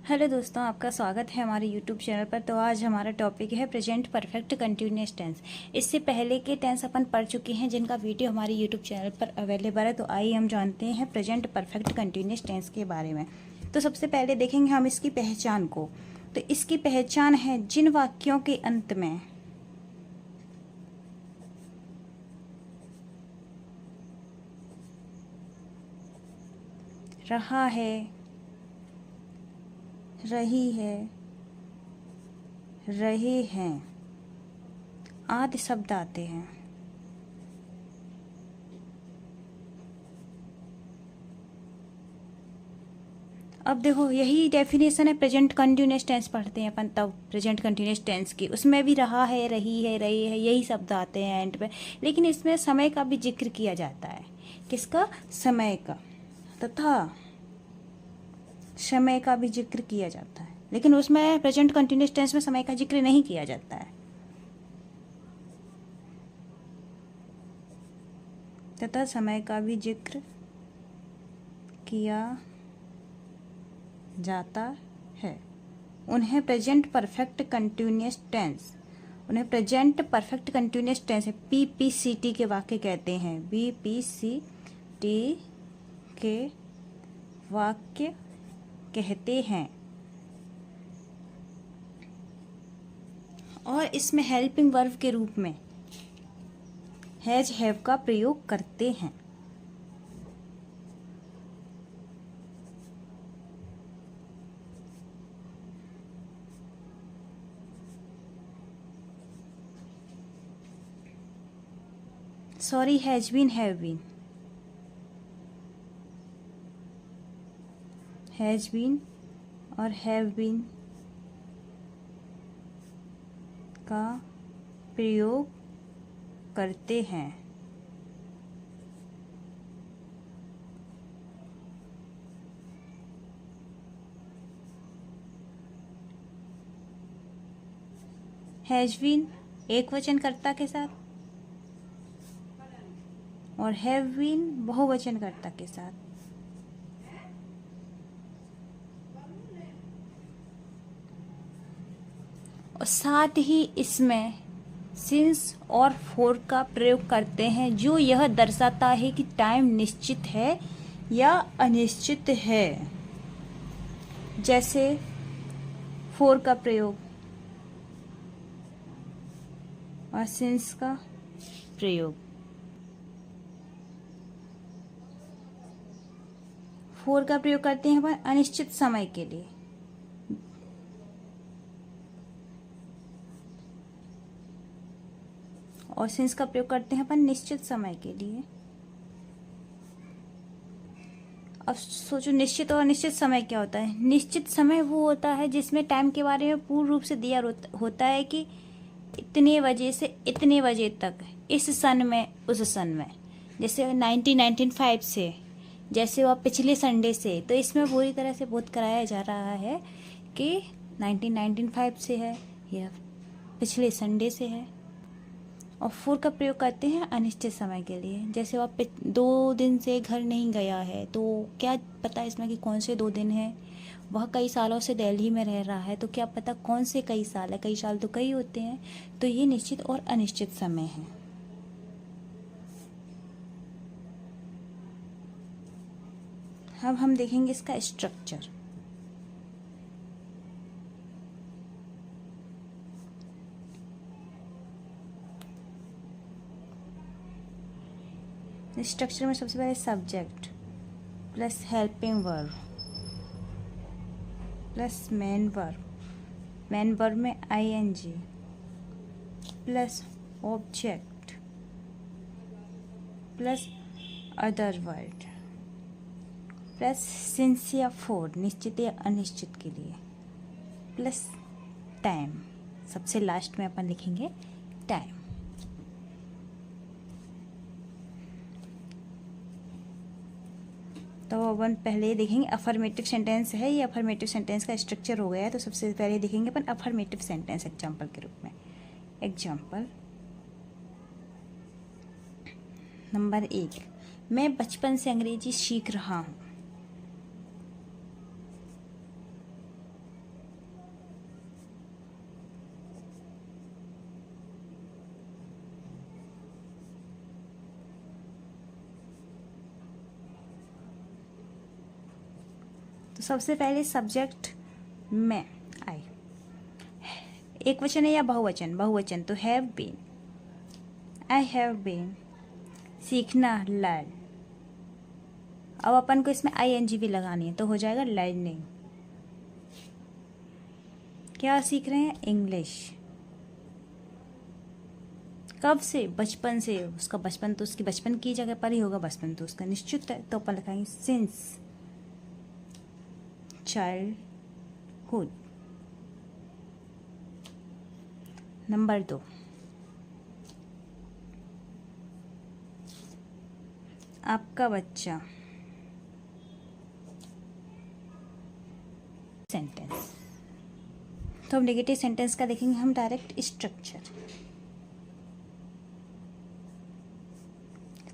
Hello दोस्तों, आपका स्वागत है हमारे यूट्यूब चैनल पर। तो आज हमारा टॉपिक है प्रेजेंट परफेक्ट कंटिन्यूअस टेंस। इससे पहले के टेंस अपन पढ़ चुके हैं जिनका वीडियो हमारे यूट्यूब चैनल पर अवेलेबल है। तो आइए हम जानते हैं प्रेजेंट परफेक्ट कंटिन्यूअस टेंस के बारे में। तो सबसे पहले देखेंगे हम इसकी पहचान को। तो इसकी पहचान है जिन वाक्यों के अंत में रहा है, रही है, रहे हैं आदि शब्द आते हैं। अब देखो, यही डेफिनेशन है प्रेजेंट कंटिन्यूअस टेंस पढ़ते हैं अपन तब प्रेजेंट कंटिन्यूअस टेंस की। उसमें भी रहा है, रही है, रही है, यही शब्द आते हैं एंड पे। लेकिन इसमें समय का भी जिक्र किया जाता है। किसका? समय का। तथा समय का भी जिक्र किया जाता है, लेकिन उसमें प्रेजेंट कंटिन्यूअस टेंस में समय का जिक्र नहीं किया जाता है। तथा समय का भी जिक्र किया जाता है। उन्हें प्रेजेंट परफेक्ट कंटिन्यूअस टेंस है, पीपीसीटी के वाक्य कहते हैं। बीपीसीटी के वाक्य कहते हैं। और इसमें हेल्पिंग वर्ब के रूप में हैज हैव का प्रयोग करते हैं। Sorry, has been, have been. Has been और हैव बीन का प्रयोग करते हैं। हैज बीन एक वचन कर्ता के साथ और हैव बीन बहुवचन कर्ता के साथ। और साथ ही इसमें सिंस और फोर का प्रयोग करते हैं, जो यह दर्शाता है कि टाइम निश्चित है या अनिश्चित है। जैसे फोर का प्रयोग और सिंस का प्रयोग। फोर का प्रयोग करते हैं अपन अनिश्चित समय के लिए, और सिंस का प्रयोग करते हैं अपन निश्चित समय के लिए। अब सोचो, निश्चित और अनिश्चित समय क्या होता है? निश्चित समय वो होता है जिसमें टाइम के बारे में पूर्ण रूप से दिया होता है कि इतने बजे से इतने बजे तक, इस सन में उस सन में। जैसे 1995 से, जैसे वह पिछले संडे से। तो इसमें पूरी तरह से बोध कराया जा रहा है कि 1995 से है या पिछले संडे से है। और फोर का प्रयोग करते हैं अनिश्चित समय के लिए। जैसे वह 2 दिन से घर नहीं गया है, तो क्या पता इसमें कि कौन से 2 दिन है। वह कई सालों से दिल्ली में रह रहा है, तो क्या पता कौन से कई साल है। कई साल तो कई होते हैं। तो ये निश्चित और अनिश्चित समय है। अब हम देखेंगे इसका स्ट्रक्चर। स्ट्रक्चर में सबसे पहले subject plus helping verb plus main verb में ING plus object plus other word plus since या फोर निश्चित या अनिश्चित के लिए, प्लस टाइम। सबसे लास्ट में अपन लिखेंगे टाइम। तो अपन पहले देखेंगे अफर्मेटिव सेंटेंस है। ये अफर्मेटिव सेंटेंस का स्ट्रक्चर हो गया है। तो सबसे पहले देखेंगे अपन अफर्मेटिव सेंटेंस एग्जाम्पल के रूप में। एग्जाम्पल नंबर 1, मैं बचपन से अंग्रेजी सीख रहा हूँ। सबसे पहले सब्जेक्ट में आई, एक वचन है या बहुवचन? बहुवचन तो have been, I have been. सीखना लर्न, अब अपन को इसमें ING भी लगानी है तो हो जाएगा लर्निंग। क्या सीख रहे हैं? इंग्लिश। कब से? बचपन से। उसका बचपन तो उसकी बचपन की जगह पर ही होगा, बचपन तो उसका निश्चित है, तो अपन लिखाएंगे सिंस चाइल्डहुड। नंबर 2, आपका बच्चा। सेंटेंस, तो अब नेगेटिव सेंटेंस का देखेंगे हम डायरेक्ट स्ट्रक्चर।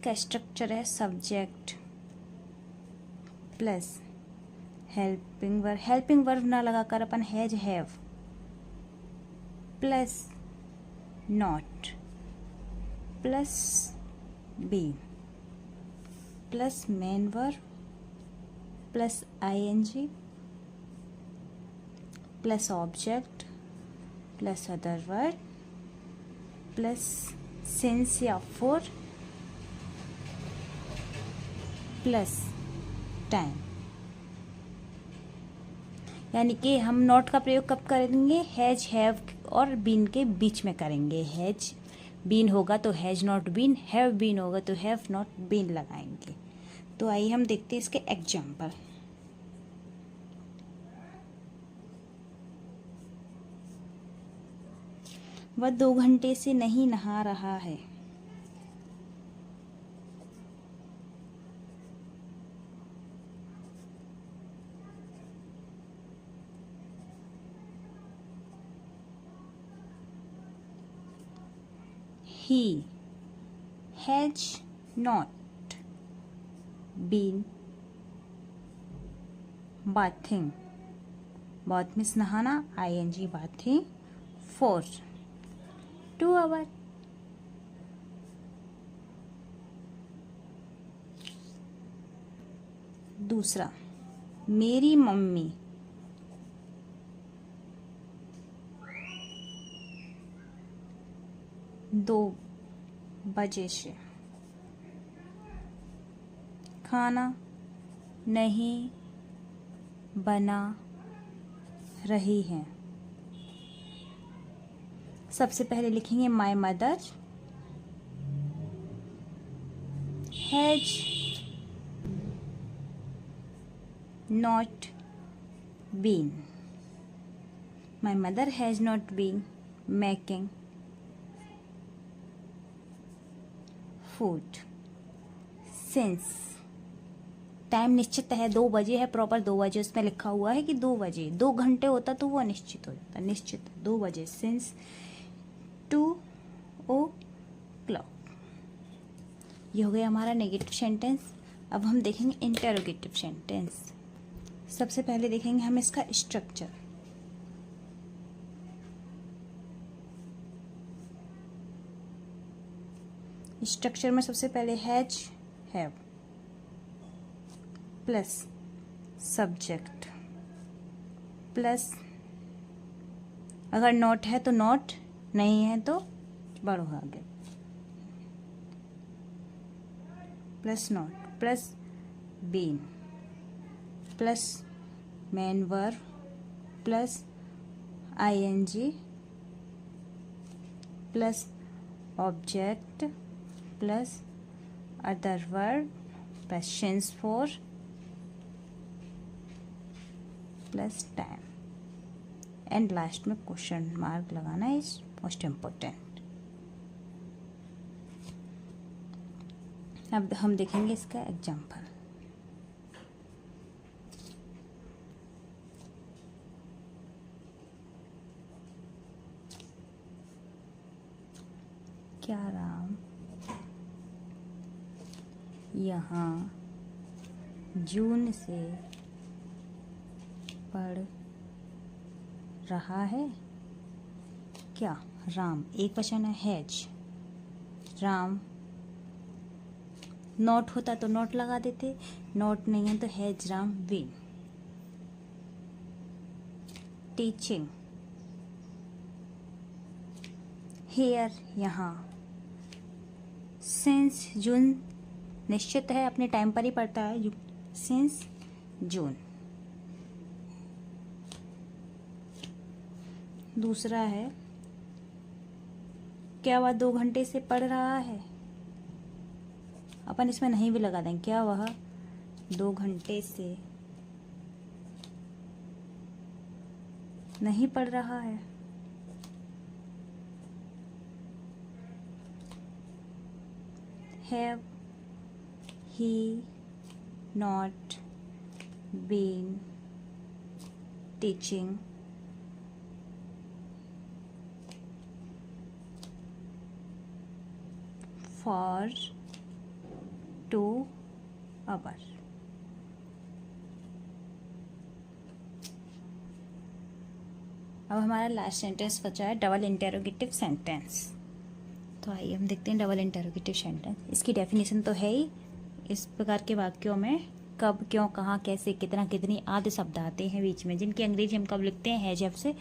का स्ट्रक्चर है subject plus helping verb. Helping verb ना लगाकर अपन has have plus not plus be plus main verb plus ING plus object plus other word plus since या फॉर प्लस टाइम। यानी कि हम नॉट का प्रयोग कब करेंगे? हैज हैव और बीन के बीच में करेंगे। हैज बीन होगा तो has not been, have been होगा तो हैव नॉट बीन लगाएंगे। तो आइए हम देखते हैं इसके एग्जाम्पल। वह 2 घंटे से नहीं नहा रहा है। He has not been bathing. bath means नहाना, ING bathing for 2 hours. दूसरा, मेरी मम्मी 2 बजे से खाना नहीं बना रही हैं। सबसे पहले लिखेंगे my mother has not been. My mother has not been making food since. Time निश्चित है, 2 बजे है, प्रॉपर 2 बजे उसमें लिखा हुआ है कि 2 बजे। 2 घंटे होता तो वो अनिश्चित हो जाता, निश्चित 2 बजे सिंस 2 o'clock। ये हो गया हमारा नेगेटिव सेंटेंस। अब हम देखेंगे इंटरोगेटिव सेंटेंस। सबसे पहले देखेंगे हम इसका स्ट्रक्चर। स्ट्रक्चर में सबसे पहले has have plus subject plus, अगर नॉट है तो नॉट, नहीं है तो बढ़ो आगे, plus not plus been plus main verb plus ING plus object plus other word plus since for plus time and last में क्वेश्चन मार्क लगाना इज मोस्ट इम्पोर्टेंट। अब हम देखेंगे इसका एग्जाम्पल। क्या राम यहाँ जून से पढ़ रहा है क्या? राम एक वचन है हैज। राम नॉट होता तो नॉट लगा देते, नॉट नहीं है तो has Ram been. Teaching, here यहाँ, सिंस जून निश्चित है अपने टाइम पर ही पड़ता है, सिंस जून। दूसरा है क्या वह 2 घंटे से पढ़ रहा है, अपन इसमें नहीं भी लगा देंगे, क्या वह 2 घंटे से नहीं पढ़ रहा है। Have he not been teaching for 2 hours? अब हमारा लास्ट सेंटेंस बचा है डबल इंटेरोगेटिव सेंटेंस। तो आइए हम देखते हैं डबल इंटेरोगेटिव सेंटेंस। इसकी डेफिनेशन तो है ही, इस प्रकार के वाक्यों में कब, क्यों, कहाँ, कैसे, कितना, कितनी आदि शब्द आते हैं बीच में, जिनकी अंग्रेजी हम कब लिखते हैं, जब से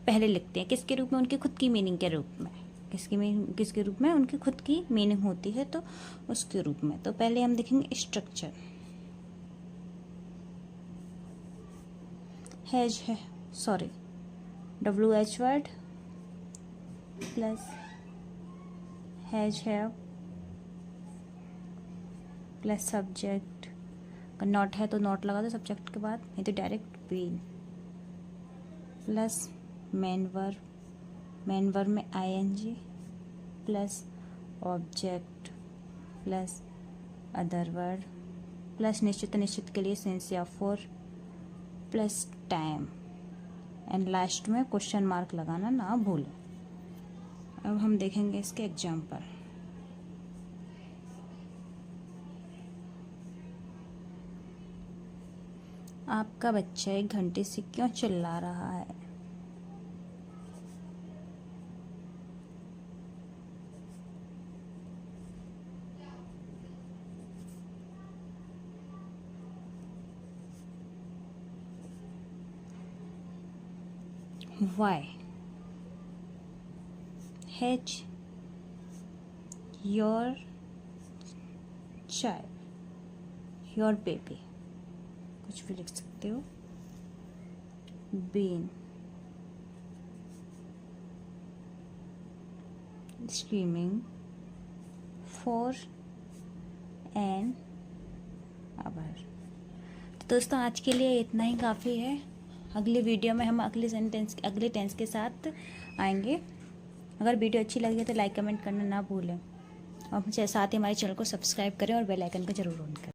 पहले लिखते हैं, किसके रूप में, उनकी खुद की मीनिंग के रूप में, किसके रूप में, उनकी खुद की मीनिंग होती है, तो उसके रूप में। तो पहले हम देखेंगे स्ट्रक्चर। हैज है, sorry, WH word plus has, have plus subject, अगर नॉट है तो नॉट लगा दो सब्जेक्ट के बाद, नहीं तो direct been, plus main verb में ING plus object plus other word plus निश्चित के लिए सिंस या for plus time, and last में क्वेश्चन मार्क लगाना ना भूलें। अब हम देखेंगे इसके एग्जाम्पल। आपका बच्चा 1 घंटे से क्यों चिल्ला रहा है? Why has your child, your baby, कुछ भी लिख सकते हो, been screaming for an hour? तो दोस्तों आज के लिए इतना ही काफ़ी है। अगली वीडियो में हम अगले टेंस के साथ आएंगे। अगर वीडियो अच्छी लगी है तो लाइक कमेंट करना ना भूलें, और साथ ही हमारे चैनल को सब्सक्राइब करें और बेल आइकन को जरूर ऑन करें।